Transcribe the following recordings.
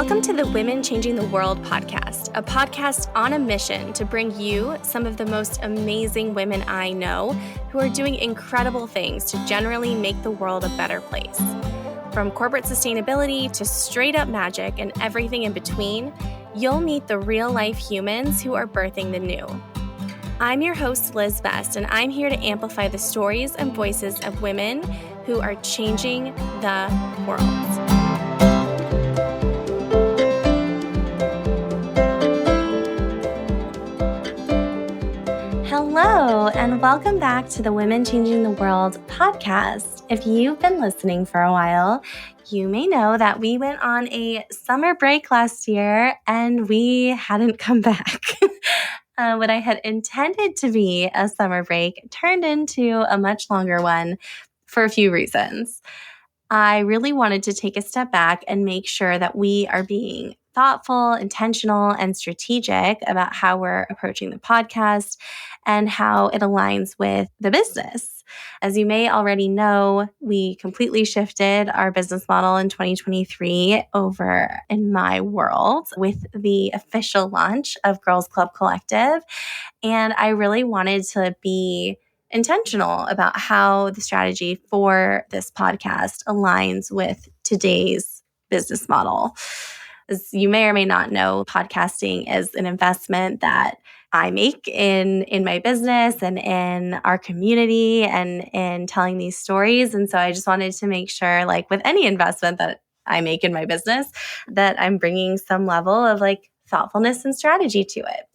Welcome to the Women Changing the World podcast, a podcast on a mission to bring you some of the most amazing women I know who are doing incredible things to generally make the world a better place. From corporate sustainability to straight up magic and everything in between, you'll meet the real life humans who are birthing the new. I'm your host, Liz Best, and I'm here to amplify the stories and voices of women who are changing the world. Hello, and welcome back to the Women Changing the World podcast. If you've been listening for a while, you may know that we went on a summer break last year and we hadn't come back. What I had intended to be a summer break turned into a much longer one for a few reasons. I really wanted to take a step back and make sure that we are being thoughtful, intentional, and strategic about how we're approaching the podcast and how it aligns with the business. As you may already know, we completely shifted our business model in 2023 over in my world with the official launch of Girls Club Collective. And I really wanted to be intentional about how the strategy for this podcast aligns with today's business model. As you may or may not know, podcasting is an investment that I make in my business and in our community and in telling these stories. And so I just wanted to make sure, like with any investment that I make in my business, that I'm bringing some level of thoughtfulness and strategy to it.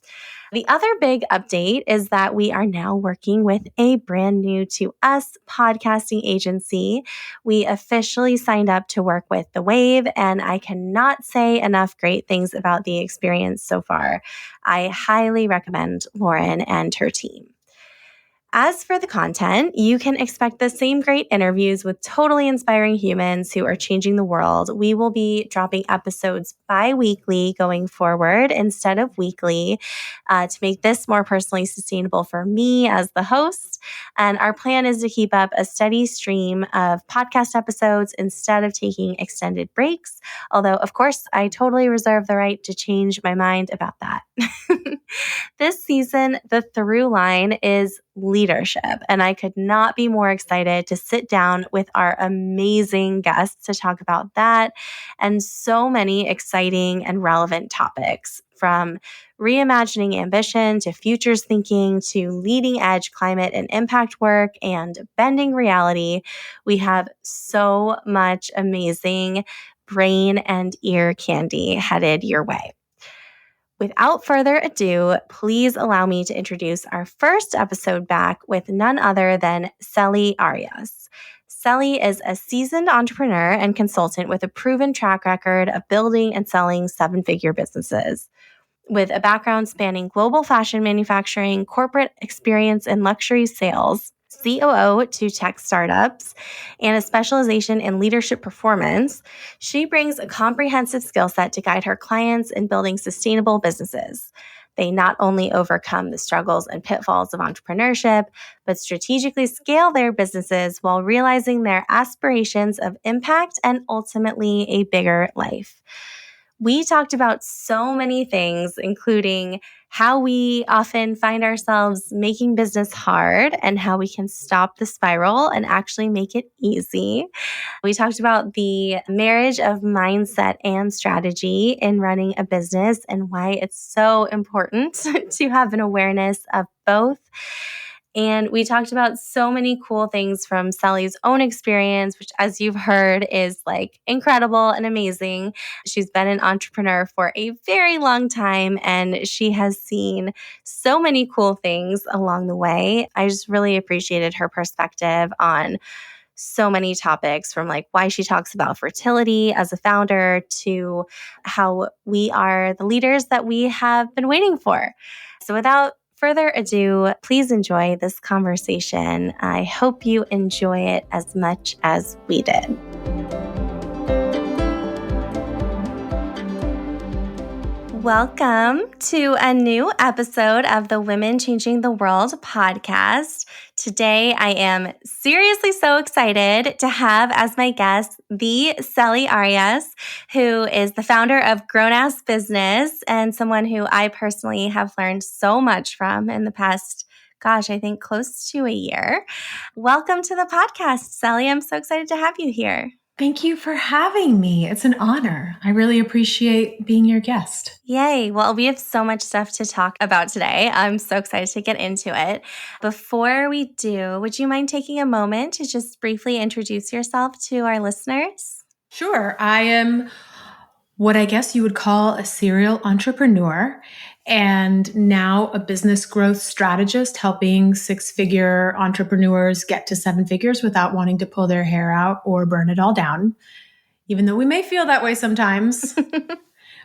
The other big update is that we are now working with a brand new to us podcasting agency. We officially signed up to work with The Wave, and I cannot say enough great things about the experience so far. I highly recommend Lauren and her team. As for the content, you can expect the same great interviews with totally inspiring humans who are changing the world. We will be dropping episodes bi-weekly going forward instead of weekly to make this more personally sustainable for me as the host. And our plan is to keep up a steady stream of podcast episodes instead of taking extended breaks. Although, of course, I totally reserve the right to change my mind about that. This season, the through line is leadership, and I could not be more excited to sit down with our amazing guests to talk about that and so many exciting and relevant topics, from reimagining ambition to futures thinking to leading edge climate and impact work and bending reality. We have so much amazing brain and ear candy headed your way. Without further ado, please allow me to introduce our first episode back with none other than Celi Arias. Celi is a seasoned entrepreneur and consultant with a proven track record of building and selling seven-figure businesses. With a background spanning global fashion manufacturing, corporate experience, and luxury sales, COO to tech startups, and a specialization in leadership performance, she brings a comprehensive skill set to guide her clients in building sustainable businesses. They not only overcome the struggles and pitfalls of entrepreneurship, but strategically scale their businesses while realizing their aspirations of impact and ultimately a bigger life. We talked about so many things, including how we often find ourselves making business hard and how we can stop the spiral and actually make it easy. We talked about the marriage of mindset and strategy in running a business and why it's so important to have an awareness of both. And we talked about so many cool things from Celi's own experience, which, as you've heard, is incredible and amazing. She's been an entrepreneur for a very long time, and she has seen so many cool things along the way. I just really appreciated her perspective on so many topics, from why she talks about fertility as a founder to how we are the leaders that we have been waiting for. So without further ado, please enjoy this conversation. I hope you enjoy it as much as we did. Welcome to a new episode of the Women Changing the World podcast. Today, I am seriously so excited to have as my guest the Celi Arias, who is the founder of Grown Ass Business and someone who I personally have learned so much from in the past, I think close to a year. Welcome to the podcast, Celi. I'm so excited to have you here. Thank you for having me. It's an honor. I really appreciate being your guest. Yay. Well, we have so much stuff to talk about today. I'm so excited to get into it. Before we do, would you mind taking a moment to just briefly introduce yourself to our listeners? Sure. I am what I guess you would call a serial entrepreneur and now a business growth strategist, helping six-figure entrepreneurs get to seven figures without wanting to pull their hair out or burn it all down. Even though we may feel that way sometimes,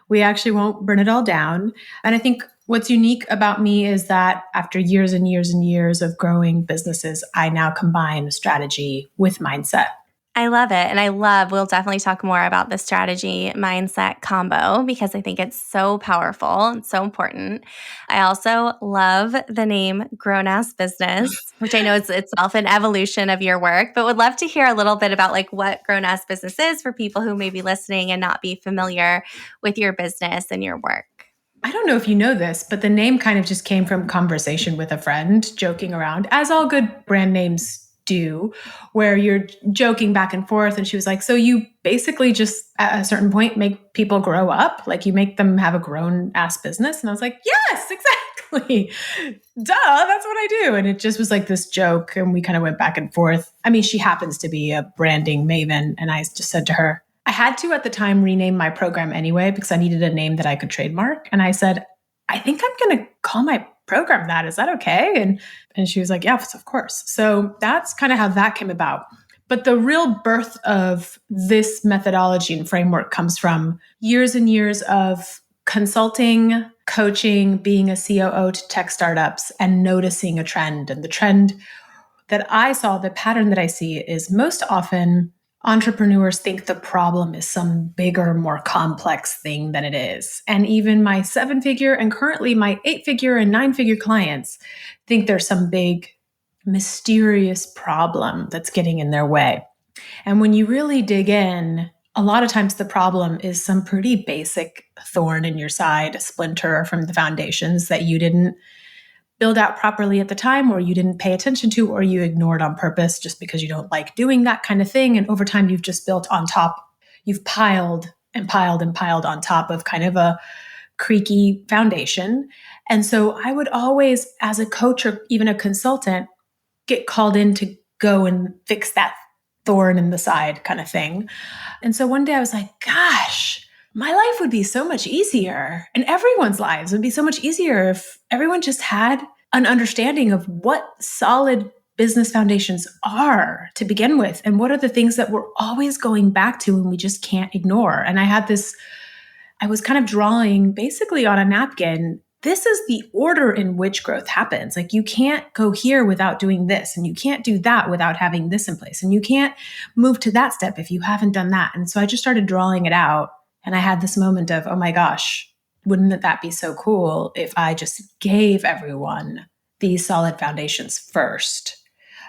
we actually won't burn it all down. And I think what's unique about me is that after years and years and years of growing businesses, I now combine strategy with mindset. I love it. And we'll definitely talk more about the strategy mindset combo because I think it's so powerful and so important. I also love the name Grown Ass Business, which I know is itself an evolution of your work, but would love to hear a little bit about what Grown Ass Business is for people who may be listening and not be familiar with your business and your work. I don't know if you know this, but the name kind of just came from conversation with a friend, joking around, as all good brand names do, where you're joking back and forth. And she was like, so you basically just at a certain point make people grow up, like you make them have a grown ass business. And I was like, yes, exactly. Duh, that's what I do. And it just was like this joke. And we kind of went back and forth. I mean, she happens to be a branding maven. And I just said to her, I had to at the time rename my program anyway, because I needed a name that I could trademark. And I said, I think I'm going to call my program that. Is that okay? And she was like, yes, of course. So that's kind of how that came about. But the real birth of this methodology and framework comes from years and years of consulting, coaching, being a COO to tech startups and noticing a trend. And the trend that I saw, the pattern that I see is most often entrepreneurs think the problem is some bigger, more complex thing than it is. And even my seven-figure and currently my eight-figure and nine-figure clients think there's some big, mysterious problem that's getting in their way. And when you really dig in, a lot of times the problem is some pretty basic thorn in your side, a splinter from the foundations that you didn't build out properly at the time, or you didn't pay attention to, or you ignored on purpose just because you don't like doing that kind of thing. And over time, you've just built on top, you've piled and piled and piled on top of kind of a creaky foundation. And so I would always, as a coach or even a consultant, get called in to go and fix that thorn in the side kind of thing. And so one day I was like, gosh, my life would be so much easier, and everyone's lives would be so much easier if everyone just had an understanding of what solid business foundations are to begin with, and what are the things that we're always going back to and we just can't ignore. And I was kind of drawing basically on a napkin, this is the order in which growth happens. Like you can't go here without doing this, and you can't do that without having this in place, and you can't move to that step if you haven't done that. And so I just started drawing it out. And I had this moment of, oh my gosh, wouldn't that be so cool if I just gave everyone these solid foundations first?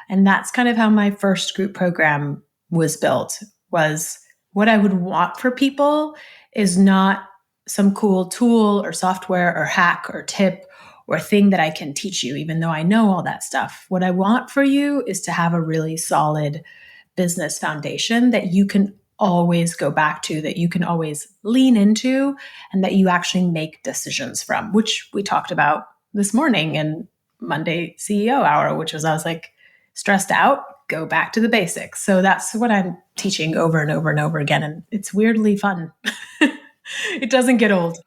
And that's kind of how my first group program was built, was what I would want for people is not some cool tool or software or hack or tip or thing that I can teach you, even though I know all that stuff. What I want for you is to have a really solid business foundation that you can always go back to, that you can always lean into, and that you actually make decisions from, which we talked about this morning in Monday CEO hour, which was, I was like, stressed out, go back to the basics. So that's what I'm teaching over and over and over again. And it's weirdly fun. It doesn't get old.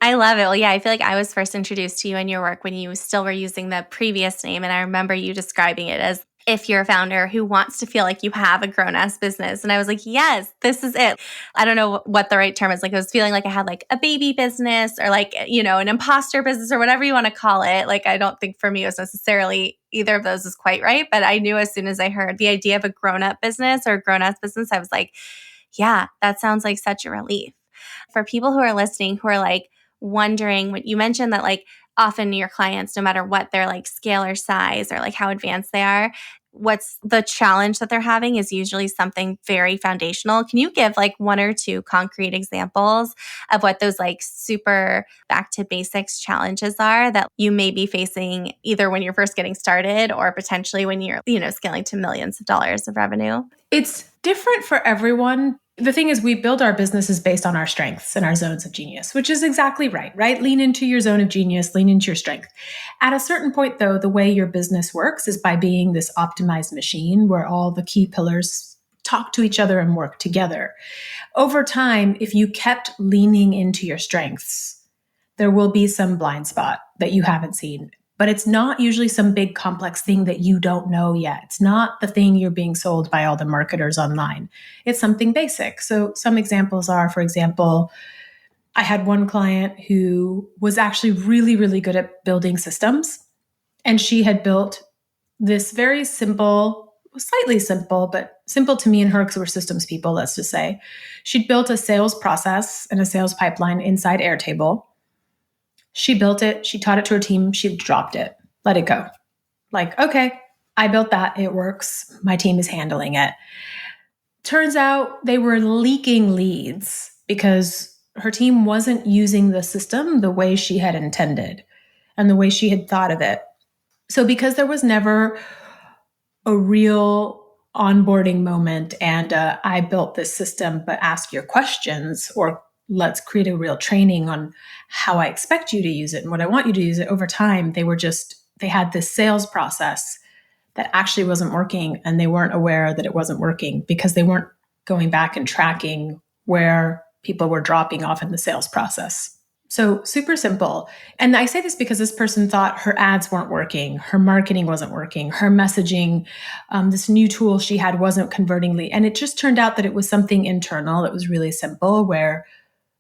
I love it. Well, yeah, I feel like I was first introduced to you and your work when you still were using the previous name. And I remember you describing it as if you're a founder who wants to feel like you have a grown-ass business. And I was like, yes, this is it. I don't know what the right term is. Like I was feeling like I had like a baby business or like, an imposter business or whatever you want to call it. Like, I don't think for me it was necessarily either of those is quite right. But I knew as soon as I heard the idea of a grown-up business or a grown-ass business, I was like, yeah, that sounds like such a relief. For people who are listening who are like, wondering what you mentioned that like often your clients, no matter what their like scale or size or like how advanced they are, what's the challenge that they're having is usually something very foundational. Can you give like one or two concrete examples of what those like super back to basics challenges are that you may be facing either when you're first getting started or potentially when you're, scaling to millions of dollars of revenue? It's different for everyone. The thing is, we build our businesses based on our strengths and our zones of genius, which is exactly right? Lean into your zone of genius, lean into your strength. At a certain point, though, the way your business works is by being this optimized machine where all the key pillars talk to each other and work together. Over time, if you kept leaning into your strengths, there will be some blind spot that you haven't seen. But it's not usually some big complex thing that you don't know yet. It's not the thing you're being sold by all the marketers online. It's something basic. So some examples are, for example, I had one client who was actually really, really good at building systems. And she had built this very simple, slightly simple, but simple to me and her because we're systems people, let's just say. She'd built a sales process and a sales pipeline inside Airtable. She built it. She taught it to her team. She dropped it, let it go. Like, okay, I built that. It works. My team is handling it. Turns out they were leaking leads because her team wasn't using the system the way she had intended and the way she had thought of it. So because there was never a real onboarding moment and I built this system, but ask your questions, or let's create a real training on how I expect you to use it and what I want you to use it. Over time, they had this sales process that actually wasn't working, and they weren't aware that it wasn't working because they weren't going back and tracking where people were dropping off in the sales process. So super simple. And I say this because this person thought her ads weren't working, her marketing wasn't working, her messaging, this new tool she had wasn't converting lead. And it just turned out that it was something internal that was really simple, where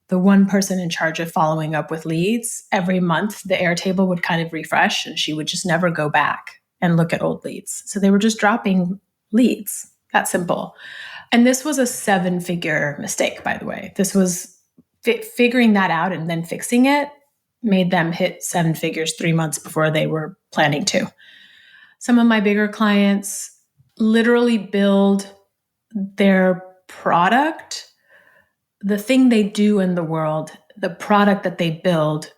the one person in charge of following up with leads, every month the Airtable would kind of refresh and she would just never go back and look at old leads. So they were just dropping leads. That simple. And this was a 7-figure mistake, by the way. This was figuring that out and then fixing it made them hit 7 figures 3 months before they were planning to. Some of my bigger clients literally build their product, the thing they do in the world, the product that they build.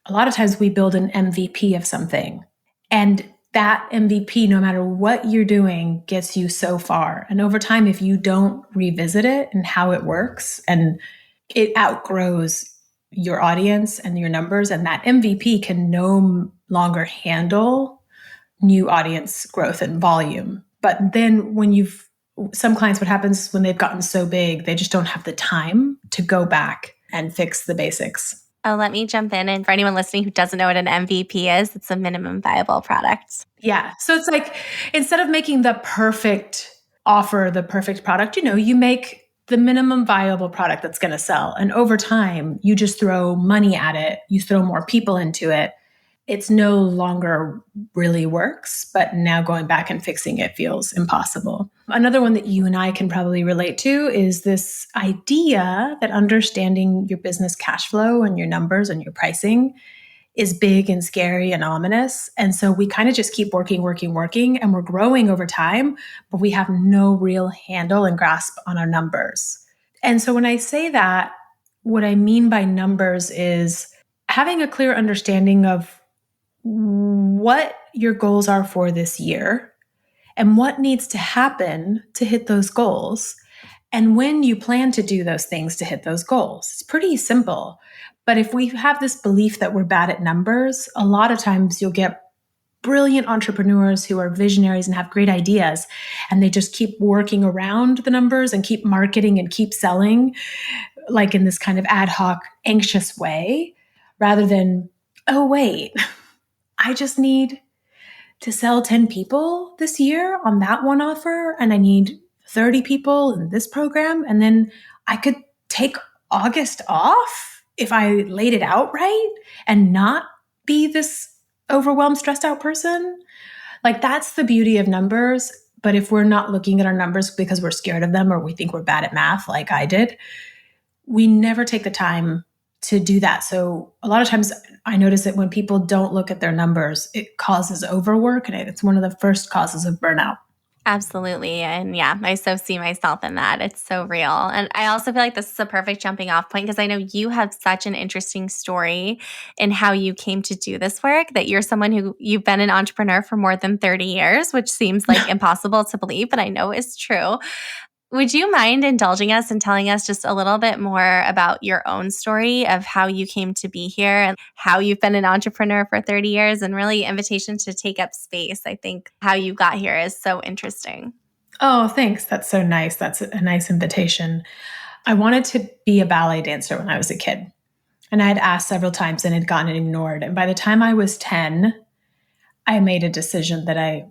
A lot of times we build an MVP of something, and that MVP, no matter what you're doing, gets you so far. And over time, if you don't revisit it and how it works, and it outgrows your audience and your numbers, and that MVP can no longer handle new audience growth and volume. But then some clients, what happens when they've gotten so big, they just don't have the time to go back and fix the basics. Oh, let me jump in. And for anyone listening who doesn't know what an MVP is, it's a minimum viable product. Yeah. So it's like, instead of making the perfect offer, the perfect product, you make the minimum viable product that's going to sell. And over time, you just throw money at it. You throw more people into it. It's no longer really works, but now going back and fixing it feels impossible. Another one that you and I can probably relate to is this idea that understanding your business cash flow and your numbers and your pricing is big and scary and ominous. And so we kind of just keep working, and we're growing over time, but we have no real handle and grasp on our numbers. And so when I say that, what I mean by numbers is having a clear understanding of what your goals are for this year and what needs to happen to hit those goals, and when you plan to do those things to hit those goals. It's pretty simple. But if we have this belief that we're bad at numbers, a lot of times you'll get brilliant entrepreneurs who are visionaries and have great ideas, and they just keep working around the numbers and keep marketing and keep selling, like in this kind of ad hoc, anxious way, rather than, oh, wait, I just need to sell 10 people this year on that one offer, and I need 30 people in this program, and then I could take August off if I laid it out right and not be this overwhelmed, stressed out person. Like, that's the beauty of numbers. But if we're not looking at our numbers because we're scared of them or we think we're bad at math, like I did, we never take the time to do that. So a lot of times I notice that when people don't look at their numbers, it causes overwork, and it's one of the first causes of burnout. Absolutely. And yeah, I so see myself in that. It's so real. And I also feel like this is a perfect jumping off point because I know you have such an interesting story in how you came to do this work, that you're someone who you've been an entrepreneur for more than 30 years, which seems like impossible to believe, but I know is true. Would you mind indulging us and telling us just a little bit more about your own story of how you came to be here and how you've been an entrepreneur for 30 years and really invitation to take up space? I think how you got here is so interesting. Oh, thanks. That's so nice. That's a nice invitation. I wanted to be a ballet dancer when I was a kid. And I had asked several times and had gotten ignored. And by the time I was 10, I made a decision that I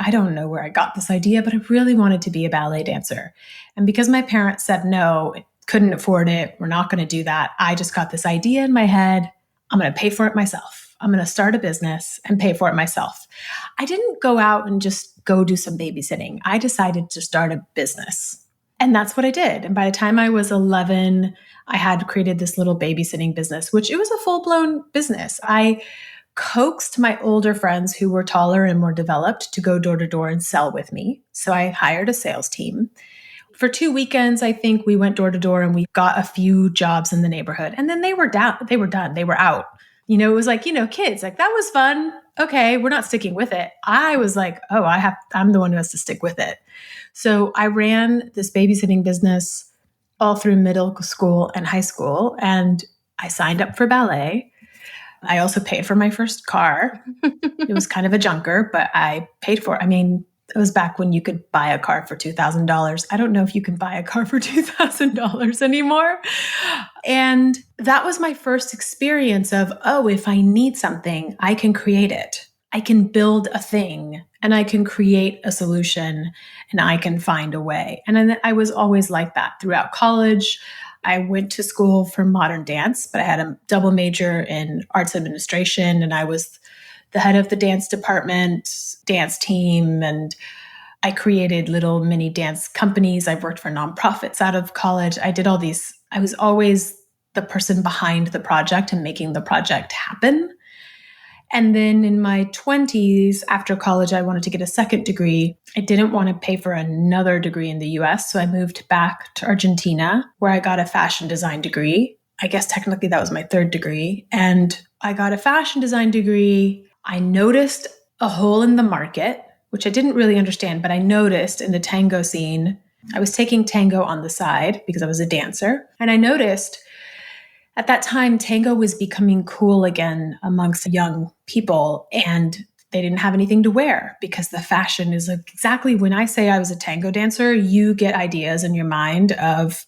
don't know where I got this idea, but I really wanted to be a ballet dancer. And because my parents said no, couldn't afford it, we're not going to do that, I just got this idea in my head. I'm going to pay for it myself. I'm going to start a business and pay for it myself. I didn't go out and just go do some babysitting. I decided to start a business. And that's what I did. And by the time I was 11, I had created this little babysitting business, which it was a full-blown business. I coaxed my older friends who were taller and more developed to go door to door and sell with me. So I hired a sales team. For 2 weekends, I think we went door to door and we got a few jobs in the neighborhood. And then they were down, they were done, they were out. It was like, kids, like that was fun. Okay, we're not sticking with it. I was like, oh, I'm the one who has to stick with it. So I ran this babysitting business all through middle school and high school. And I signed up for ballet. I also paid for my first car. It was kind of a junker, but I paid for it. I mean, it was back when you could buy a car for $2,000. I don't know if you can buy a car for $2,000 anymore. And that was my first experience of, oh, if I need something, I can create it. I can build a thing and I can create a solution and I can find a way. And then I was always like that throughout college. I went to school for modern dance, but I had a double major in arts administration, and I was the head of the dance department, dance team, and I created little mini dance companies. I worked for nonprofits out of college. I did all these. I was always the person behind the project and making the project happen. And then in my 20s, after college, I wanted to get a second degree. I didn't want to pay for another degree in the US. So I moved back to Argentina, where I got a fashion design degree. I guess technically that was my third degree. And I got a fashion design degree. I noticed a hole in the market, which I didn't really understand, but I noticed in the tango scene. I was taking tango on the side because I was a dancer. And I noticed at that time, tango was becoming cool again amongst young people, and they didn't have anything to wear because the fashion is exactly when I say I was a tango dancer, you get ideas in your mind of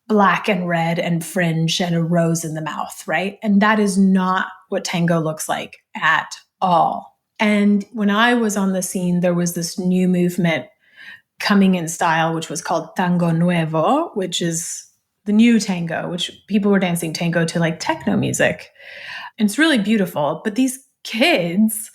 black and red and fringe and a rose in the mouth, right? And that is not what tango looks like at all. And when I was on the scene, there was this new movement coming in style, which was called tango nuevo, which is the new tango, which people were dancing tango to like techno music. And it's really beautiful. But these kids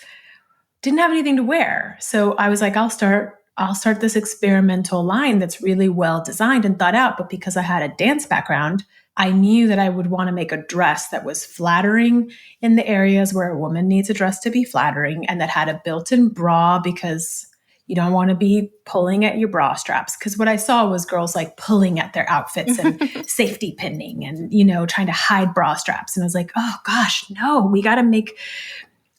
didn't have anything to wear. So I was like, I'll start this experimental line that's really well designed and thought out. But because I had a dance background, I knew that I would want to make a dress that was flattering in the areas where a woman needs a dress to be flattering, and that had a built-in bra because you don't want to be pulling at your bra straps. Because what I saw was girls like pulling at their outfits and safety pinning and, trying to hide bra straps. And I was like, oh gosh, no, we got to make.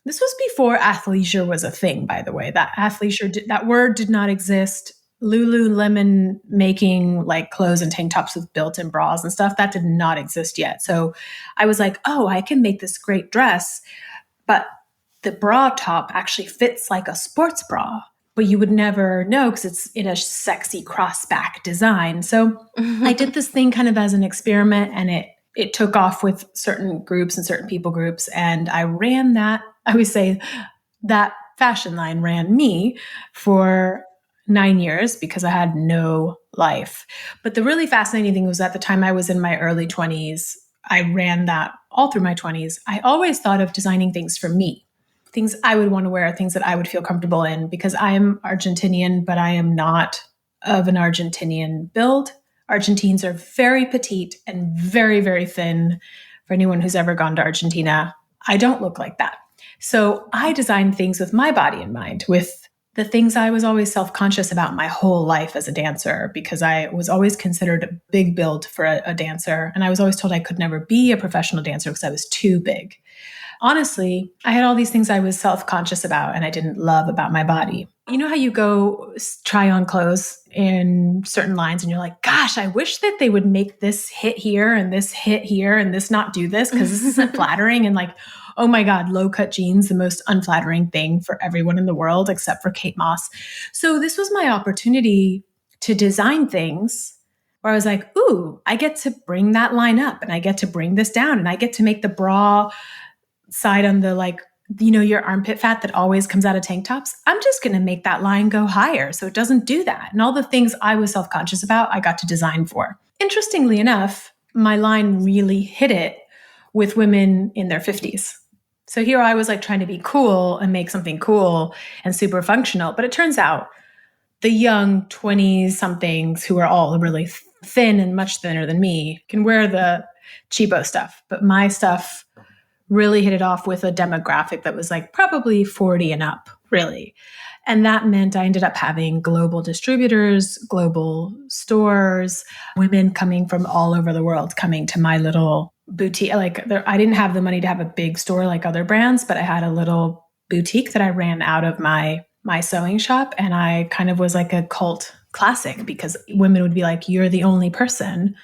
This was before athleisure was a thing, by the way. That athleisure, that word did not exist. Lululemon making like clothes and tank tops with built-in bras and stuff, that did not exist yet. So I was like, oh, I can make this great dress, but the bra top actually fits like a sports bra. But you would never know because it's in a sexy crossback design. So I did this thing kind of as an experiment, and it took off with certain groups and certain people groups. And I ran that. I would say that fashion line ran me for 9 years because I had no life. But the really fascinating thing was at the time I was in my early 20s, I ran that all through my 20s. I always thought of designing things for me. Things I would want to wear, things that I would feel comfortable in, because I am Argentinian, but I am not of an Argentinian build. Argentines are very petite and very, very thin. For anyone who's ever gone to Argentina, I don't look like that. So I designed things with my body in mind, with the things I was always self-conscious about my whole life as a dancer, because I was always considered a big build for a dancer. And I was always told I could never be a professional dancer because I was too big. Honestly, I had all these things I was self-conscious about and I didn't love about my body. You know how you go try on clothes in certain lines and you're like, gosh, I wish that they would make this hit here and this hit here and this not do this because this isn't flattering. And like, oh my God, low-cut jeans, the most unflattering thing for everyone in the world except for Kate Moss. So this was my opportunity to design things where I was like, ooh, I get to bring that line up and I get to bring this down and I get to make the bra side on the like, you know, your armpit fat that always comes out of tank tops. I'm just going to make that line go higher so it doesn't do that. And all the things I was self-conscious about, I got to design for. Interestingly enough, my line really hit it with women in their 50s. So here I was like trying to be cool and make something cool and super functional. But it turns out the young 20s somethings who are all really thin and much thinner than me can wear the cheapo stuff. But my stuff really hit it off with a demographic that was like probably 40 and up, really. And that meant I ended up having global distributors, global stores, women coming from all over the world coming to my little boutique. I didn't have the money to have a big store like other brands, but I had a little boutique that I ran out of my sewing shop. And I kind of was like a cult classic because women would be like, you're the only person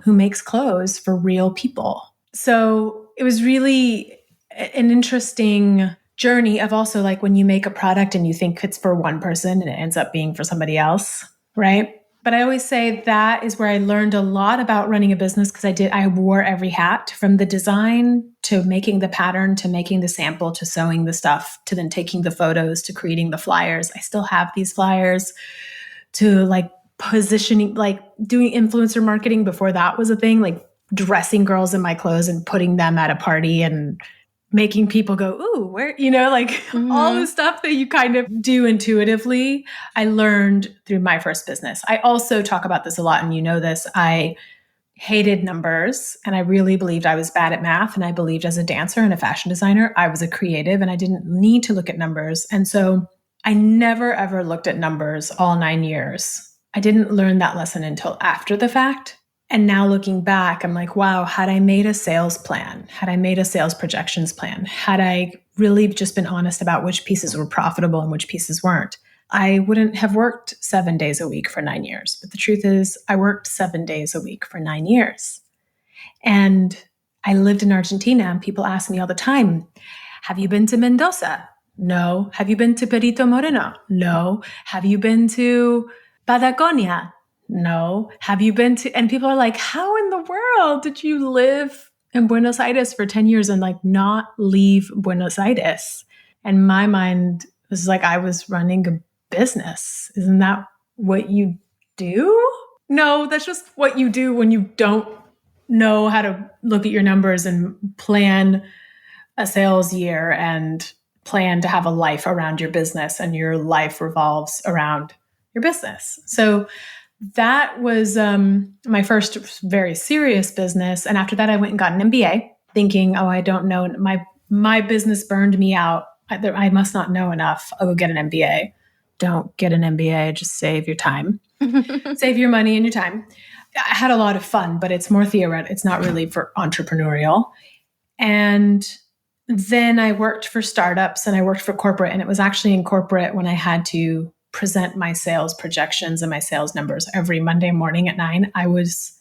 who makes clothes for real people. So it was really an interesting journey of also like when you make a product and you think it's for one person and it ends up being for somebody else, right? But I always say that is where I learned a lot about running a business because I wore every hat from the design to making the pattern, to making the sample, to sewing the stuff, to then taking the photos, to creating the flyers. I still have these flyers, to like positioning, like doing influencer marketing before that was a thing, like dressing girls in my clothes and putting them at a party and making people go, ooh, where, you know, like all the stuff that you kind of do intuitively, I learned through my first business. I also talk about this a lot, and you know this, I hated numbers and I really believed I was bad at math. And I believed as a dancer and a fashion designer, I was a creative and I didn't need to look at numbers. And so I never, ever looked at numbers all 9 years. I didn't learn that lesson until after the fact. And now looking back, I'm like, wow, had I made a sales plan, had I made a sales projections plan, had I really just been honest about which pieces were profitable and which pieces weren't, I wouldn't have worked 7 days a week for 9 years. But the truth is, I worked 7 days a week for 9 years. And I lived in Argentina, and people ask me all the time, have you been to Mendoza? No. Have you been to Perito Moreno? No. Have you been to Patagonia? No. Have you been to, and people are like, how in the world did you live in Buenos Aires for 10 years and like not leave Buenos Aires? And my mind was like, I was running a business. Isn't that what you do? No, that's just what you do when you don't know how to look at your numbers and plan a sales year and plan to have a life around your business, and your life revolves around your business. So that was my first very serious business. And after that, I went and got an MBA thinking, oh, I don't know. My business burned me out. I must not know enough. I'll go get an MBA. Don't get an MBA. Just save your time. Save your money and your time. I had a lot of fun, but it's more theoretical. It's not really for entrepreneurial. And then I worked for startups and I worked for corporate. And it was actually in corporate when I had to present my sales projections and my sales numbers every Monday morning at 9. I was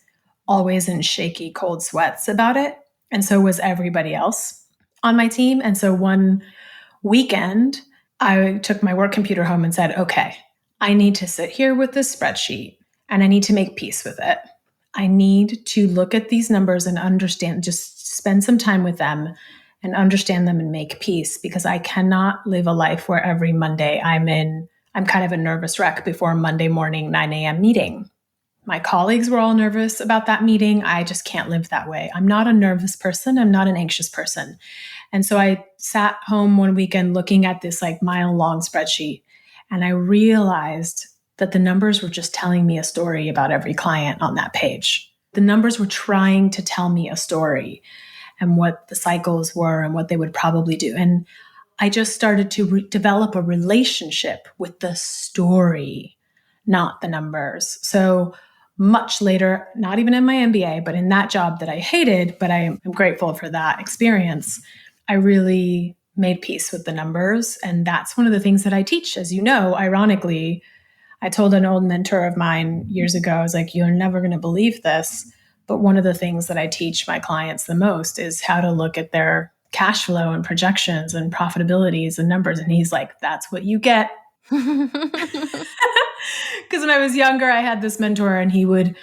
always in shaky, cold sweats about it. And so was everybody else on my team. And so one weekend, I took my work computer home and said, okay, I need to sit here with this spreadsheet and I need to make peace with it. I need to look at these numbers and understand, just spend some time with them and understand them and make peace, because I cannot live a life where every Monday I'm kind of a nervous wreck before Monday morning, 9 a.m. meeting. My colleagues were all nervous about that meeting. I just can't live that way. I'm not a nervous person. I'm not an anxious person. And so I sat home one weekend looking at this like mile-long spreadsheet, and I realized that the numbers were just telling me a story about every client on that page. The numbers were trying to tell me a story and what the cycles were and what they would probably do. And I just started to develop a relationship with the story, not the numbers. So much later, not even in my MBA, but in that job that I hated, but I am grateful for that experience, I really made peace with the numbers. And that's one of the things that I teach. As you know, ironically, I told an old mentor of mine years ago, I was like, you're never going to believe this. But one of the things that I teach my clients the most is how to look at their cash flow and projections and profitabilities and numbers. And he's like, that's what you get. Because when I was younger, I had this mentor and he would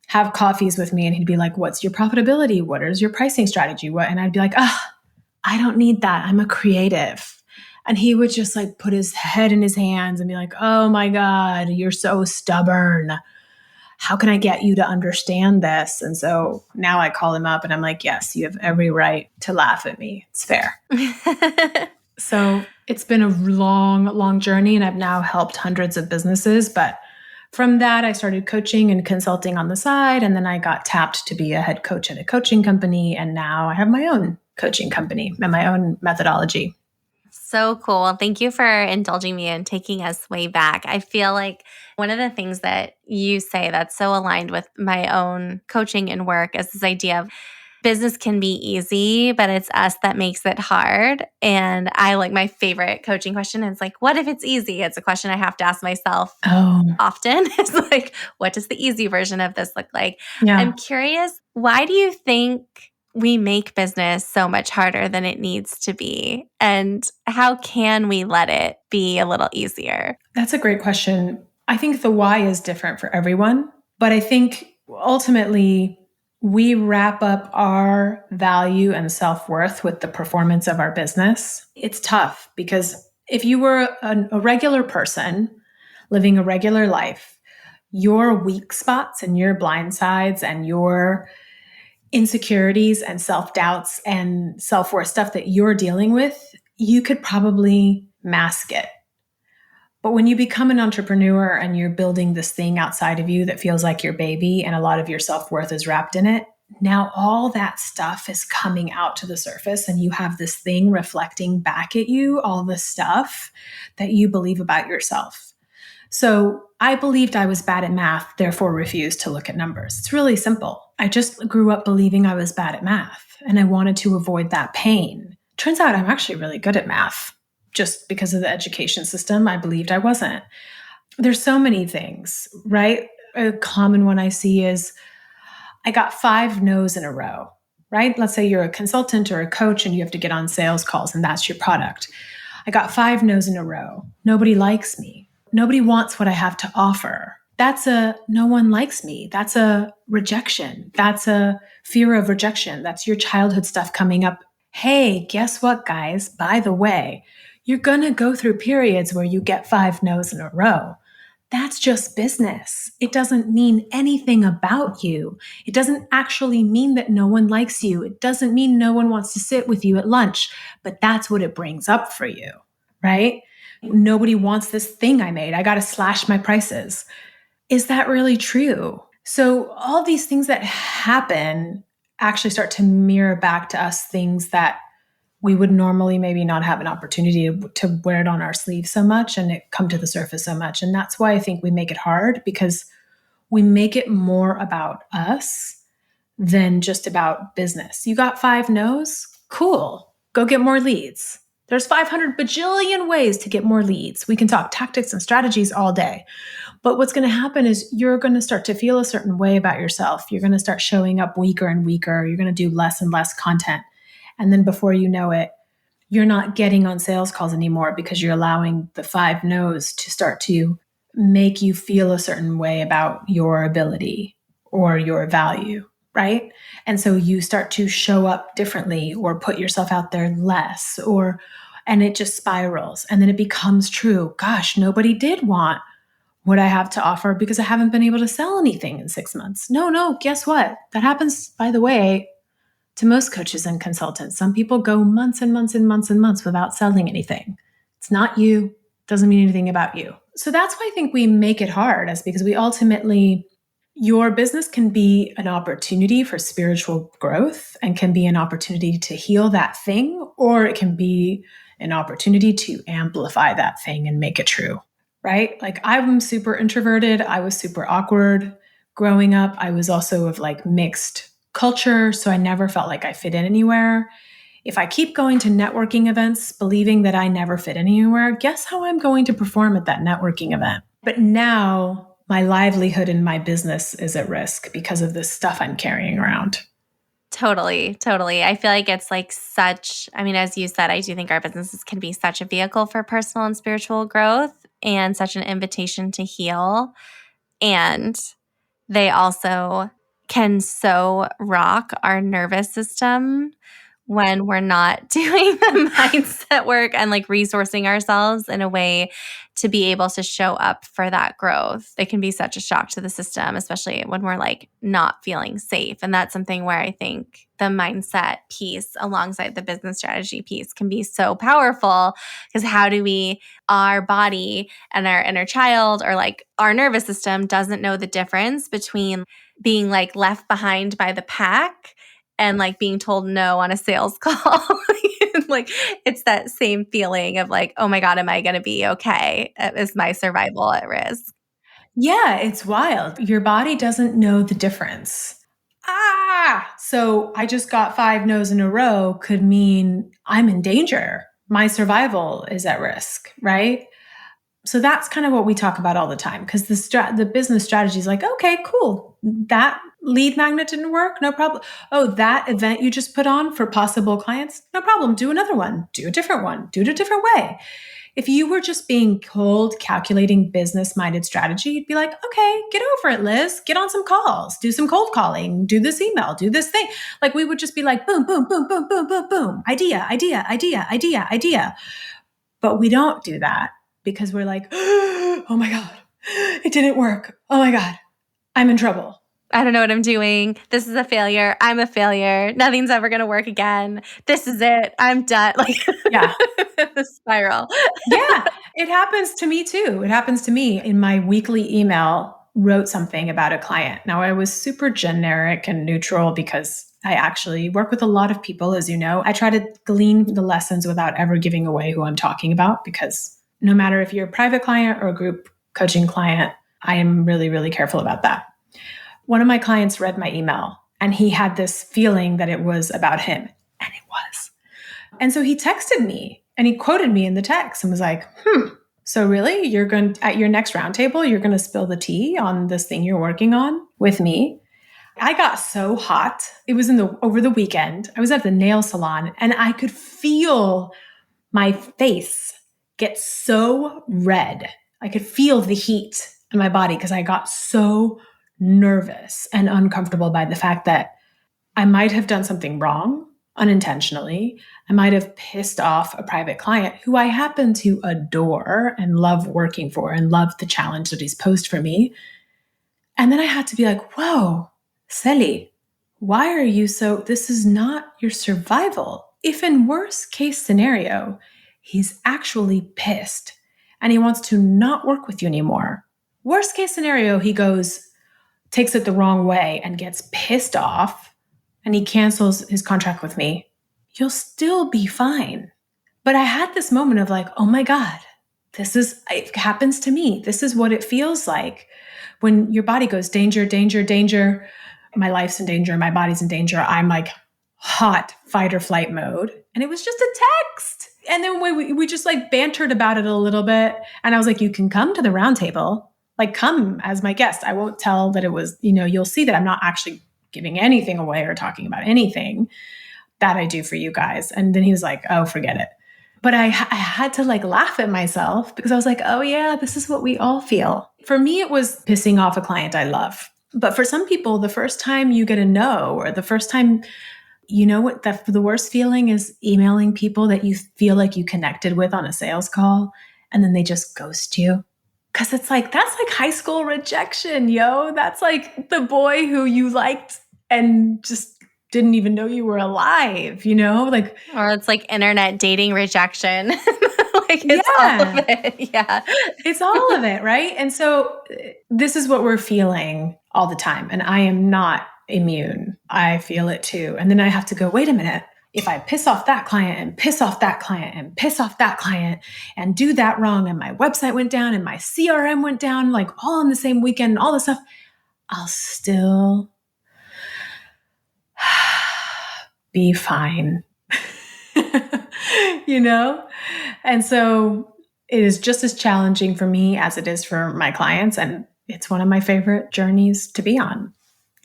have coffees with me and he'd be like, what's your profitability? What is your pricing strategy? What? And I'd be like, I don't need that. I'm a creative. And he would just like put his head in his hands and be like, oh my God, you're so stubborn. How can I get you to understand this? And so now I call him up and I'm like, yes, you have every right to laugh at me. It's fair. So it's been a long, long journey and I've now helped hundreds of businesses. But from that, I started coaching and consulting on the side. And then I got tapped to be a head coach at a coaching company. And now I have my own coaching company and my own methodology. So cool. Thank you for indulging me and taking us way back. I feel like one of the things that you say that's so aligned with my own coaching and work is this idea of business can be easy, but it's us that makes it hard. And I like my favorite coaching question is like, what if it's easy? It's a question I have to ask myself often. It's like, what does the easy version of this look like? Yeah. I'm curious, why do you think we make business so much harder than it needs to be? And how can we let it be a little easier? That's a great question. I think the why is different for everyone, but I think ultimately we wrap up our value and self-worth with the performance of our business. It's tough because if you were a regular person living a regular life, your weak spots and your blind sides and your insecurities and self-doubts and self-worth stuff that you're dealing with, you could probably mask it. But when you become an entrepreneur and you're building this thing outside of you that feels like your baby and a lot of your self-worth is wrapped in it, now all that stuff is coming out to the surface and you have this thing reflecting back at you, all the stuff that you believe about yourself. So I believed I was bad at math, therefore refused to look at numbers. It's really simple. I just grew up believing I was bad at math and I wanted to avoid that pain. Turns out I'm actually really good at math. Just because of the education system, I believed I wasn't. There's so many things, right? A common one I see is I got 5 no's in a row, right? Let's say you're a consultant or a coach and you have to get on sales calls and that's your product. I got 5 no's in a row. Nobody likes me. Nobody wants what I have to offer. That's a no one likes me. That's a rejection. That's a fear of rejection. That's your childhood stuff coming up. Hey, guess what, guys? By the way, you're going to go through periods where you get 5 no's in a row. That's just business. It doesn't mean anything about you. It doesn't actually mean that no one likes you. It doesn't mean no one wants to sit with you at lunch, but that's what it brings up for you, right? Nobody wants this thing I made. I got to slash my prices. Is that really true? So all these things that happen actually start to mirror back to us things that we would normally maybe not have an opportunity to wear it on our sleeve so much and it come to the surface so much. And that's why I think we make it hard, because we make it more about us than just about business. You got 5 no's? Cool. Go get more leads. There's 500 bajillion ways to get more leads. We can talk tactics and strategies all day. But what's going to happen is you're going to start to feel a certain way about yourself. You're going to start showing up weaker and weaker. You're going to do less and less content. And then before you know it, you're not getting on sales calls anymore because you're allowing the 5 no's to start to make you feel a certain way about your ability or your value, right? And so you start to show up differently or put yourself out there less, and it just spirals. And then it becomes true. Gosh, nobody did want what I have to offer because I haven't been able to sell anything in 6 months. No, guess what? That happens, by the way, to most coaches and consultants. Some people go months and months and months and months without selling anything. It's not you. doesn't mean anything about you. So that's why I think we make it hard, is because we ultimately, your business can be an opportunity for spiritual growth and can be an opportunity to heal that thing, or it can be an opportunity to amplify that thing and make it true, right? Like I'm super introverted. I was super awkward growing up. I was also of like mixed culture, so I never felt like I fit in anywhere. If I keep going to networking events, believing that I never fit anywhere, guess how I'm going to perform at that networking event? But now my livelihood and my business is at risk because of this stuff I'm carrying around. Totally, totally. I feel like it's like such, I mean, as you said, I do think our businesses can be such a vehicle for personal and spiritual growth and such an invitation to heal. And they also can so rock our nervous system when we're not doing the mindset work and like resourcing ourselves in a way to be able to show up for that growth. It can be such a shock to the system, especially when we're like not feeling safe. And that's something where I think the mindset piece alongside the business strategy piece can be so powerful, because how do we, our body and our inner child or like our nervous system doesn't know the difference between being like left behind by the pack and like being told no on a sales call. Like it's that same feeling of like, oh my God, am I going to be okay? Is my survival at risk? Yeah, it's wild. Your body doesn't know the difference. So I just got 5 no's in a row could mean I'm in danger. My survival is at risk, right? So that's kind of what we talk about all the time, because the business strategy is like, okay, cool. That lead magnet didn't work. No problem. Oh, that event you just put on for possible clients. No problem. Do another one. Do a different one. Do it a different way. If you were just being cold, calculating, business-minded strategy, you'd be like, okay, get over it, Liz. Get on some calls. Do some cold calling. Do this email. Do this thing. Like we would just be like, boom, boom, boom, boom, boom, boom, boom. Idea, idea, idea, idea, idea. But we don't do that because we're like, oh my God, it didn't work. Oh my God, I'm in trouble. I don't know what I'm doing. This is a failure. I'm a failure. Nothing's ever going to work again. This is it. I'm done. Like, Yeah. the spiral. Yeah. It happens to me too. It happens to me. In my weekly email, wrote something about a client. Now I was super generic and neutral because I actually work with a lot of people, as you know. I try to glean the lessons without ever giving away who I'm talking about, because no matter if you're a private client or a group coaching client, I am really, really careful about that. One of my clients read my email and he had this feeling that it was about him, and it was. And so he texted me and he quoted me in the text and was like, so really you're going to, at your next roundtable, you're going to spill the tea on this thing you're working on with me? I got so hot. It was over the weekend. I was at the nail salon and I could feel my face get so red. I could feel the heat in my body because I got so nervous and uncomfortable by the fact that I might have done something wrong unintentionally. I might have pissed off a private client who I happen to adore and love working for and love the challenge that he's posed for me. And then I had to be like, whoa, Celi, why are you this is not your survival. If in worst case scenario, he's actually pissed and he wants to not work with you anymore. Worst case scenario, he takes it the wrong way and gets pissed off and he cancels his contract with me. You'll still be fine. But I had this moment of like, oh my God, it happens to me. This is what it feels like when your body goes danger, danger, danger. My life's in danger. My body's in danger. I'm like hot fight or flight mode. And it was just a text. And then we just like bantered about it a little bit. And I was like, you can come to the round table. Like, come as my guest. I won't tell that it was, you'll see that I'm not actually giving anything away or talking about anything that I do for you guys. And then he was like, oh, forget it. But I had to like laugh at myself because I was like, oh yeah, this is what we all feel. For me, it was pissing off a client I love. But for some people, the first time you get a no, or the first time, what the worst feeling is, emailing people that you feel like you connected with on a sales call, and then they just ghost you. Because it's like, that's like high school rejection, yo. That's like the boy who you liked and just didn't even know you were alive, Like, or it's like internet dating rejection. Like it's all of Yeah. it. Yeah. It's all of it, right? And so this is what we're feeling all the time. And I am not immune. I feel it too. And then I have to go, wait a minute. If I piss off that client and piss off that client and piss off that client and do that wrong, and my website went down and my CRM went down, like all in the same weekend and all this stuff, I'll still be fine. You know? And so it is just as challenging for me as it is for my clients. And it's one of my favorite journeys to be on.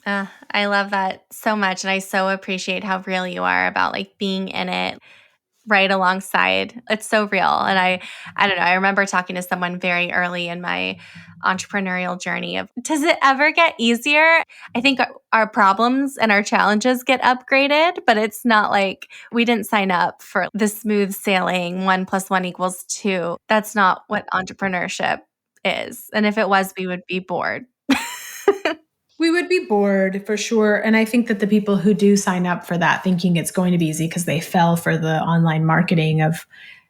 I love that so much. And I so appreciate how real you are about like being in it right alongside. It's so real. And I don't know, I remember talking to someone very early in my entrepreneurial journey of, does it ever get easier? I think our problems and our challenges get upgraded, but it's not like we didn't sign up for the smooth sailing 1+1=2. That's not what entrepreneurship is. And if it was, we would be bored. We would be bored for sure. And I think that the people who do sign up for that thinking it's going to be easy because they fell for the online marketing of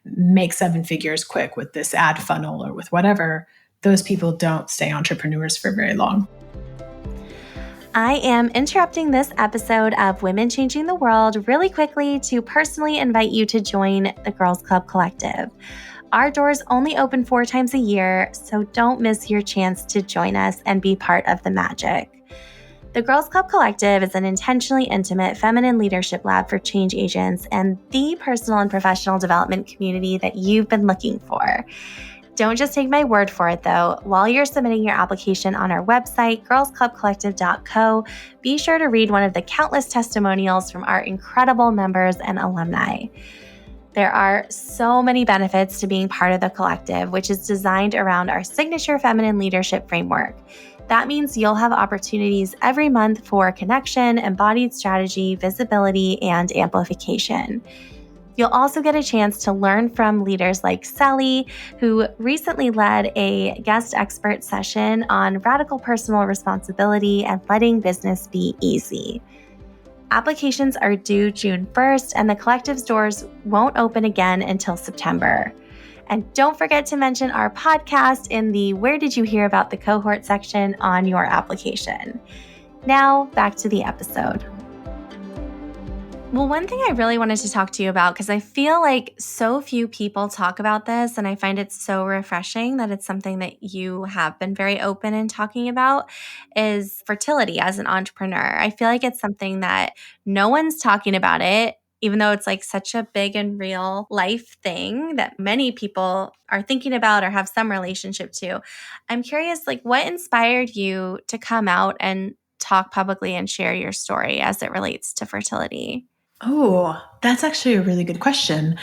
make 7 figures quick with this ad funnel or with whatever, those people don't stay entrepreneurs for very long. I am interrupting this episode of Women Changing the World really quickly to personally invite you to join the Girls Club Collective. Our doors only open 4 times a year, so don't miss your chance to join us and be part of the magic. The Girls Club Collective is an intentionally intimate feminine leadership lab for change agents and the personal and professional development community that you've been looking for. Don't just take my word for it, though. While you're submitting your application on our website, girlsclubcollective.co, be sure to read one of the countless testimonials from our incredible members and alumni. There are so many benefits to being part of the collective, which is designed around our signature feminine leadership framework. That means you'll have opportunities every month for connection, embodied strategy, visibility, and amplification. You'll also get a chance to learn from leaders like Celi, who recently led a guest expert session on radical personal responsibility and letting business be easy. Applications are due June 1st, and the collective's doors won't open again until September. And don't forget to mention our podcast in the Where Did You Hear About the Cohort section on your application. Now, back to the episode. Well, one thing I really wanted to talk to you about, because I feel like so few people talk about this, and I find it so refreshing that it's something that you have been very open in talking about, is fertility as an entrepreneur. I feel like it's something that no one's talking about it, even though it's like such a big and real life thing that many people are thinking about or have some relationship to. I'm curious, like, what inspired you to come out and talk publicly and share your story as it relates to fertility? Oh, that's actually a really good question.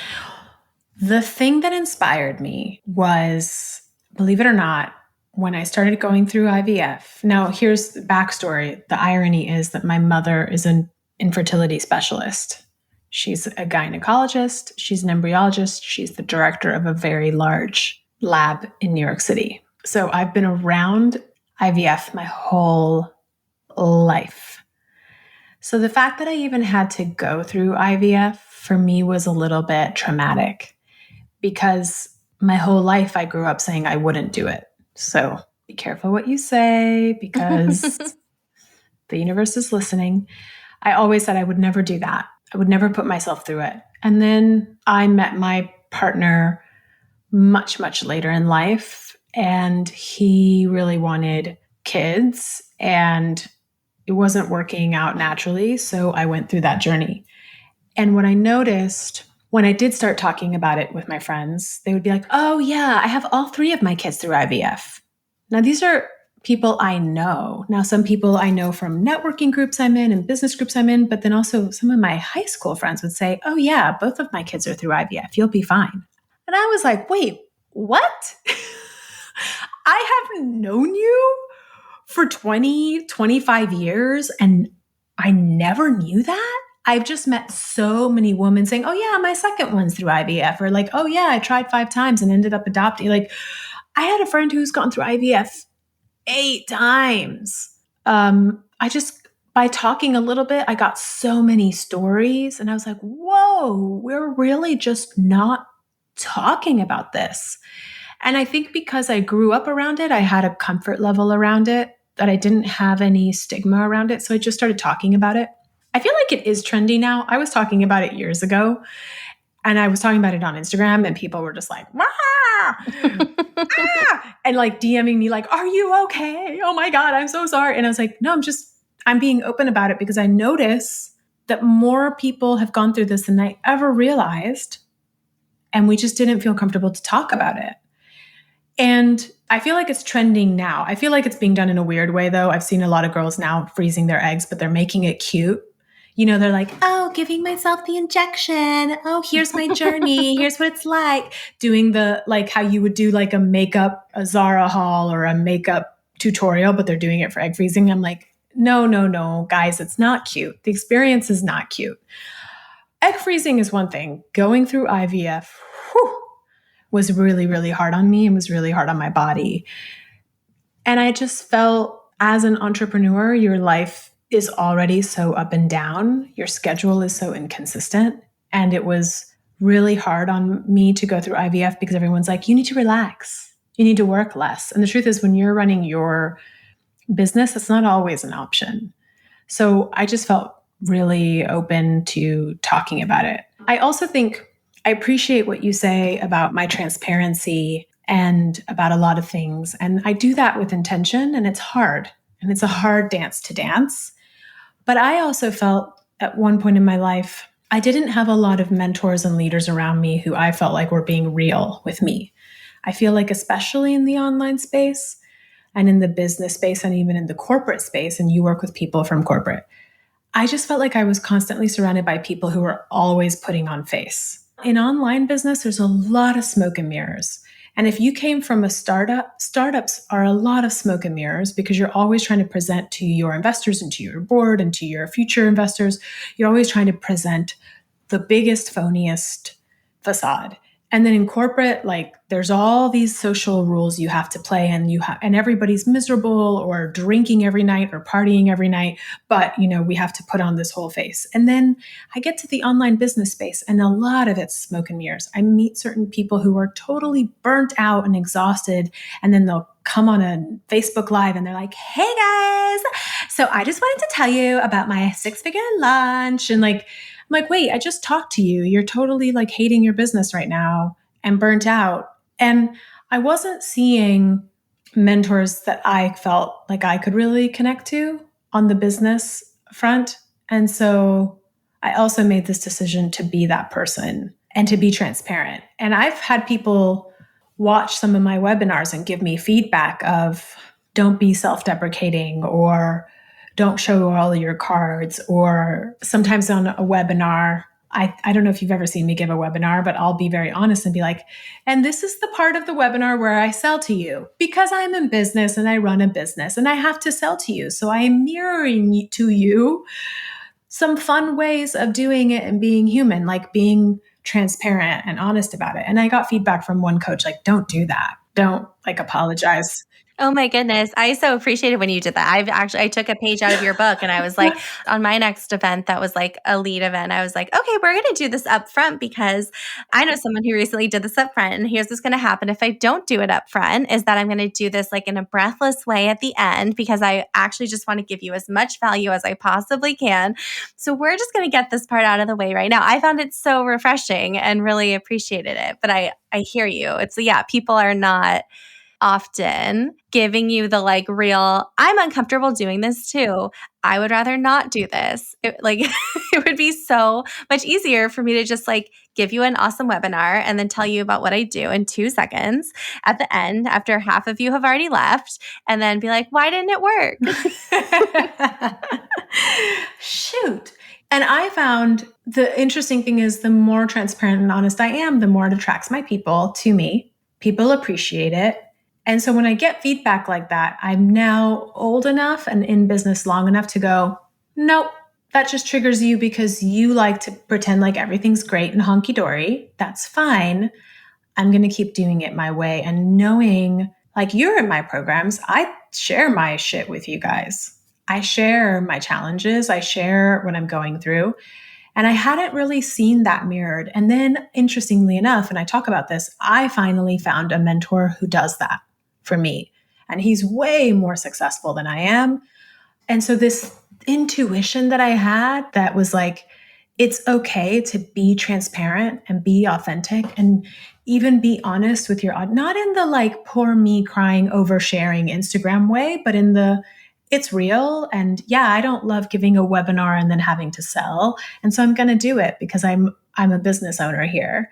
The thing that inspired me was, believe it or not, when I started going through IVF. Now, here's the backstory. The irony is that my mother is an infertility specialist. She's a gynecologist, she's an embryologist, she's the director of a very large lab in New York City. So I've been around IVF my whole life. So the fact that I even had to go through IVF for me was a little bit traumatic because my whole life I grew up saying I wouldn't do it. So be careful what you say because the universe is listening. I always said I would never do that. I would never put myself through it. And then I met my partner much, much later in life, and he really wanted kids, and it wasn't working out naturally. So I went through that journey. And what I noticed when I did start talking about it with my friends, they would be like, oh yeah, I have all 3 of my kids through IVF. Now, these are people I know. Now, some people I know from networking groups I'm in and business groups I'm in, but then also some of my high school friends would say, oh yeah, both of my kids are through IVF. You'll be fine. And I was like, wait, what? I have known you for 20, 25 years, and I never knew that. I've just met so many women saying, oh yeah, my second one's through IVF, or like, oh yeah, I tried 5 times and ended up adopting. Like, I had a friend who's gone through IVF 8 times. By talking a little bit, I got so many stories, and I was like, whoa, we're really just not talking about this. And I think because I grew up around it, I had a comfort level around it, that I didn't have any stigma around it. So I just started talking about it. I feel like it is trendy now. I was talking about it years ago, and I was talking about it on Instagram, and people were just like, ah! Ah! And like DMing me like, are you okay? Oh my God, I'm so sorry. And I was like, no, I'm being open about it because I notice that more people have gone through this than I ever realized. And we just didn't feel comfortable to talk about it. And I feel like it's trending now. I feel like it's being done in a weird way, though. I've seen a lot of girls now freezing their eggs, but they're making it cute. You know, they're like, oh, giving myself the injection. Oh, here's my journey. Here's what it's like. Doing the, like how you would do like a Zara haul or a makeup tutorial, but they're doing it for egg freezing. I'm like, no, guys, it's not cute. The experience is not cute. Egg freezing is one thing. Going through IVF, was really, really hard on me and was really hard on my body. And I just felt, as an entrepreneur, your life is already so up and down. Your schedule is so inconsistent. And it was really hard on me to go through IVF because everyone's like, you need to relax. You need to work less. And the truth is, when you're running your business, it's not always an option. So I just felt really open to talking about it. I also think I appreciate what you say about my transparency and about a lot of things. And I do that with intention, and it's hard. And it's a hard dance to dance. But I also felt at one point in my life, I didn't have a lot of mentors and leaders around me who I felt like were being real with me. I feel like, especially in the online space and in the business space and even in the corporate space, and you work with people from corporate, I just felt like I was constantly surrounded by people who were always putting on face. In online business, there's a lot of smoke and mirrors. And if you came from a startup, startups are a lot of smoke and mirrors because you're always trying to present to your investors and to your board and to your future investors. You're always trying to present the biggest, phoniest facade. And then in corporate, like, there's all these social rules you have to play, and and everybody's miserable or drinking every night or partying every night. But, you know, we have to put on this whole face. And then I get to the online business space, and a lot of it's smoke and mirrors. I meet certain people who are totally burnt out and exhausted, and then they'll come on a Facebook Live and they're like, hey guys, so I just wanted to tell you about my 6-figure lunch. And like, I'm like, wait, I just talked to you. You're totally like hating your business right now and burnt out. And I wasn't seeing mentors that I felt like I could really connect to on the business front. And so I also made this decision to be that person and to be transparent. And I've had people watch some of my webinars and give me feedback of, don't be self-deprecating, or don't show all of your cards. Or sometimes on a webinar, I don't know if you've ever seen me give a webinar, but I'll be very honest and be like, and this is the part of the webinar where I sell to you because I'm in business and I run a business and I have to sell to you. So I am mirroring to you some fun ways of doing it and being human, like being transparent and honest about it. And I got feedback from one coach, like, don't do that. Don't like apologize. Oh my goodness. I so appreciated when you did that. I took a page out of your book, and I was like, on my next event, that was like a lead event. I was like, okay, we're going to do this up front because I know someone who recently did this up front, and here's what's going to happen if I don't do it up front, is that I'm going to do this like in a breathless way at the end because I actually just want to give you as much value as I possibly can. So we're just going to get this part out of the way right now. I found it so refreshing and really appreciated it. But I hear you. It's, yeah, people are not often giving you the like real, I'm uncomfortable doing this too. I would rather not do this. It would be so much easier for me to just like give you an awesome webinar and then tell you about what I do in 2 seconds at the end after half of you have already left, and then be like, why didn't it work? Shoot. And I found the interesting thing is, the more transparent and honest I am, the more it attracts my people to me. People appreciate it. And so when I get feedback like that, I'm now old enough and in business long enough to go, nope, that just triggers you because you like to pretend like everything's great and honky-dory. That's fine. I'm going to keep doing it my way. And knowing, like, you're in my programs, I share my shit with you guys. I share my challenges. I share what I'm going through. And I hadn't really seen that mirrored. And then, interestingly enough, and I talk about this, I finally found a mentor who does that for me. And he's way more successful than I am. And so, this intuition that I had that was like, it's okay to be transparent and be authentic and even be honest with your audience, not in the like poor me crying, oversharing Instagram way, but in the it's real. And yeah, I don't love giving a webinar and then having to sell. And so I'm going to do it because I'm a business owner here.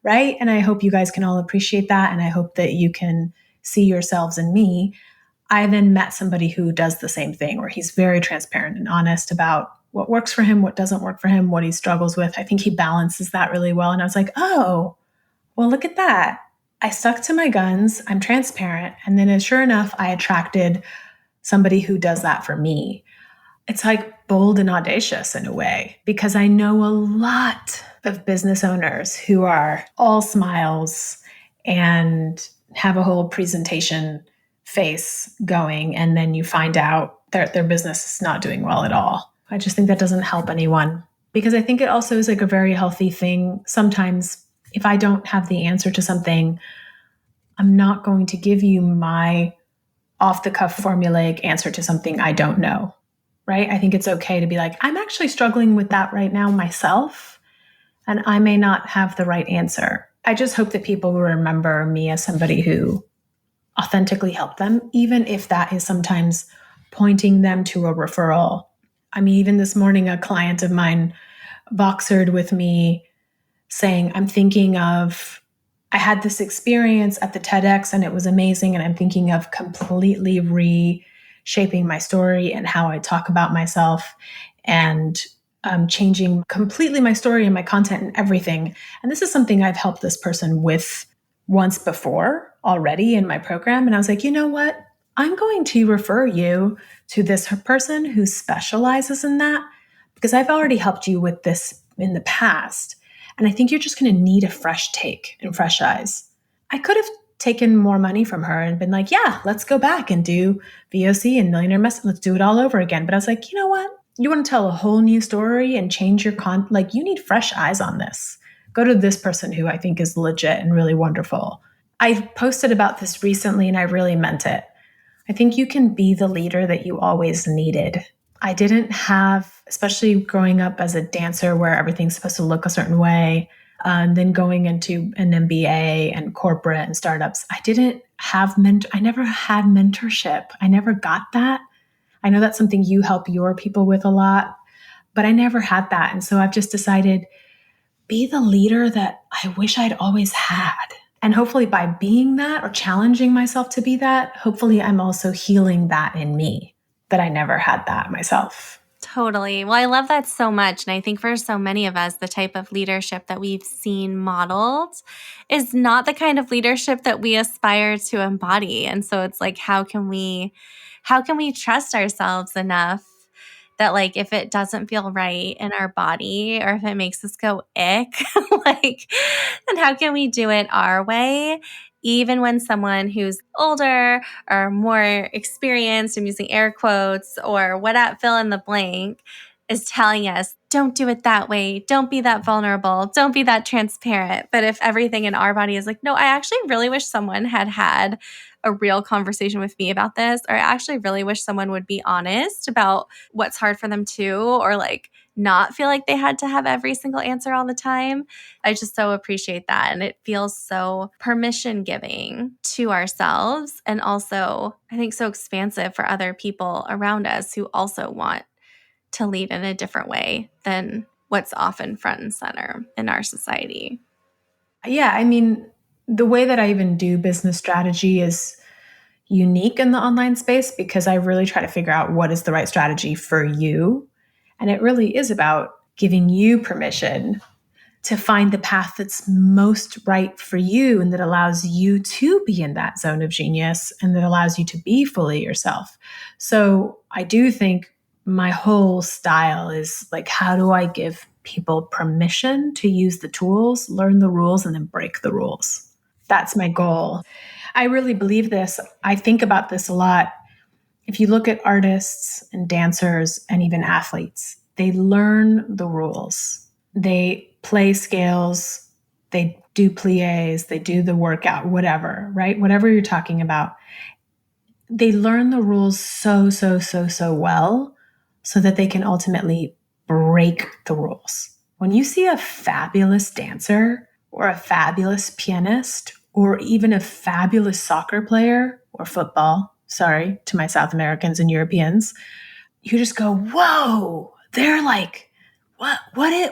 Right. And I hope you guys can all appreciate that. And I hope that you can see yourselves in me. I then met somebody who does the same thing, where he's very transparent and honest about what works for him, what doesn't work for him, what he struggles with. I think he balances that really well. And I was like, oh, well, look at that. I stuck to my guns. I'm transparent. And then sure enough, I attracted somebody who does that for me. It's like bold and audacious in a way, because I know a lot of business owners who are all smiles and have a whole presentation face going, and then you find out that their business is not doing well at all. I just think that doesn't help anyone, because I think it also is like a very healthy thing. Sometimes if I don't have the answer to something, I'm not going to give you my off the cuff formulaic answer to something I don't know, right? I think it's okay to be like, I'm actually struggling with that right now myself, and I may not have the right answer. I just hope that people will remember me as somebody who authentically helped them, even if that is sometimes pointing them to a referral. I mean, even this morning, a client of mine boxered with me saying, I had this experience at the TEDx and it was amazing. And I'm thinking of completely reshaping my story and how I talk about myself, and changing completely my story and my content and everything. And this is something I've helped this person with once before already in my program. And I was like, you know what? I'm going to refer you to this person who specializes in that, because I've already helped you with this in the past. And I think you're just going to need a fresh take and fresh eyes. I could have taken more money from her and been like, yeah, let's go back and do VOC and Millionaire Mess. Let's do it all over again. But I was like, you know what? You want to tell a whole new story and change your like you need fresh eyes on this. Go to this person who I think is legit and really wonderful. I posted about this recently and I really meant it. I think you can be the leader that you always needed. I didn't have, especially growing up as a dancer where everything's supposed to look a certain way, then going into an MBA and corporate and startups, I never had mentorship. I never got that. I know that's something you help your people with a lot, but I never had that. And so I've just decided, be the leader that I wish I'd always had. And hopefully by being that or challenging myself to be that, hopefully I'm also healing that in me, that I never had that myself. Totally. Well, I love that so much. And I think for so many of us, the type of leadership that we've seen modeled is not the kind of leadership that we aspire to embody. And so it's like, how can we trust ourselves enough that like if it doesn't feel right in our body or if it makes us go ick, like, then how can we do it our way? Even when someone who's older or more experienced, I'm using air quotes, or fill in the blank, is telling us, don't do it that way. Don't be that vulnerable. Don't be that transparent. But if everything in our body is like, no, I actually really wish someone had a real conversation with me about this, or I actually really wish someone would be honest about what's hard for them too, or like not feel like they had to have every single answer all the time. I just so appreciate that. And it feels so permission giving to ourselves, and also I think so expansive for other people around us who also want to lead in a different way than what's often front and center in our society. Yeah, I mean, the way that I even do business strategy is unique in the online space, because I really try to figure out what is the right strategy for you. And it really is about giving you permission to find the path that's most right for you, and that allows you to be in that zone of genius, and that allows you to be fully yourself. So I do think my whole style is like, how do I give people permission to use the tools, learn the rules, and then break the rules? That's my goal. I really believe this. I think about this a lot. If you look at artists and dancers and even athletes, they learn the rules. They play scales, they do pliés, they do the workout, whatever, right? Whatever you're talking about. They learn the rules so well so that they can ultimately break the rules. When you see a fabulous dancer or a fabulous pianist or even a fabulous soccer player or football, sorry to my South Americans and Europeans, you just go, whoa, they're like, what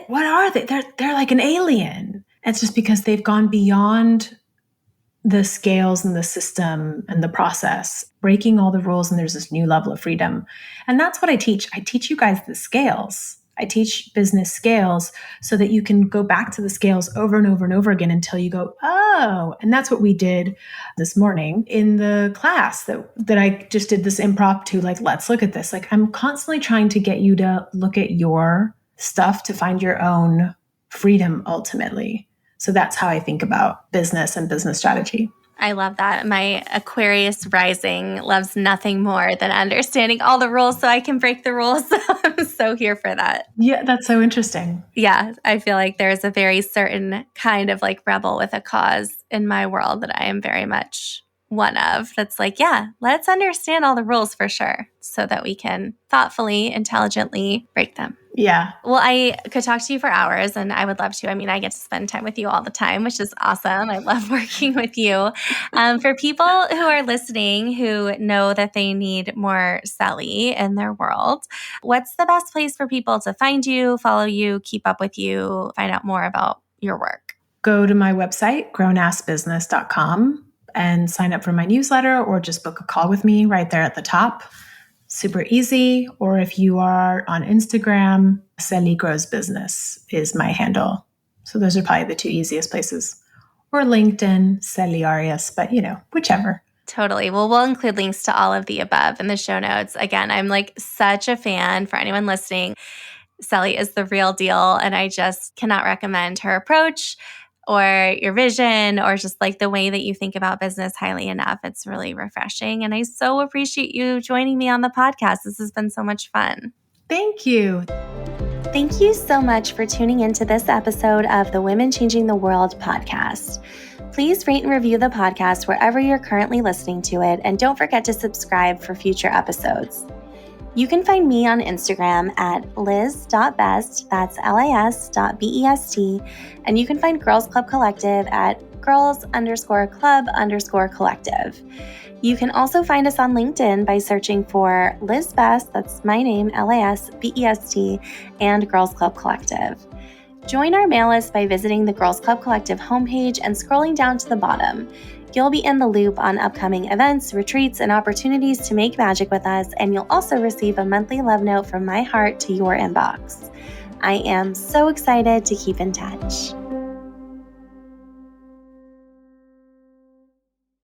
are they? They're like an alien. It's just because they've gone beyond the scales and the system and the process, breaking all the rules, and there's this new level of freedom. And that's what I teach. I teach you guys the scales. I teach business scales so that you can go back to the scales over and over and over again until you go, oh, and that's what we did this morning in the class that I just did this impromptu, like, let's look at this. Like, I'm constantly trying to get you to look at your stuff to find your own freedom ultimately. So that's how I think about business and business strategy. I love that. My Aquarius rising loves nothing more than understanding all the rules so I can break the rules. I'm so here for that. Yeah, that's so interesting. Yeah, I feel like there's a very certain kind of like rebel with a cause in my world that I am very much one of. That's like, yeah, let's understand all the rules for sure so that we can thoughtfully, intelligently break them. Yeah. Well, I could talk to you for hours and I would love to. I mean, I get to spend time with you all the time, which is awesome. I love working with you. For people who are listening who know that they need more Celi in their world, what's the best place for people to find you, follow you, keep up with you, find out more about your work? Go to my website, grownassbusiness.com, and sign up for my newsletter or just book a call with me right there at the top. Super easy. Or if you are on Instagram, Celi Grows Business is my handle. So those are probably the two easiest places. Or LinkedIn, Celi Arias, but whichever. Totally. Well, we'll include links to all of the above in the show notes. Again, I'm like such a fan for anyone listening. Celi is the real deal. And I just cannot recommend her approach or your vision or just like the way that you think about business highly enough. It's really refreshing. And I so appreciate you joining me on the podcast. This has been so much fun. Thank you. Thank you so much for tuning into this episode of the Women Changing the World podcast. Please rate and review the podcast wherever you're currently listening to it. And don't forget to subscribe for future episodes. You can find me on Instagram at lis.best, that's lis.best, and you can find Girls Club Collective at girls_club_collective. You can also find us on LinkedIn by searching for Lis Best, that's my name, LISBEST, and Girls Club Collective. Join our mail list by visiting the Girls Club Collective homepage and scrolling down to the bottom. You'll be in the loop on upcoming events, retreats, and opportunities to make magic with us, and you'll also receive a monthly love note from my heart to your inbox. I am so excited to keep in touch.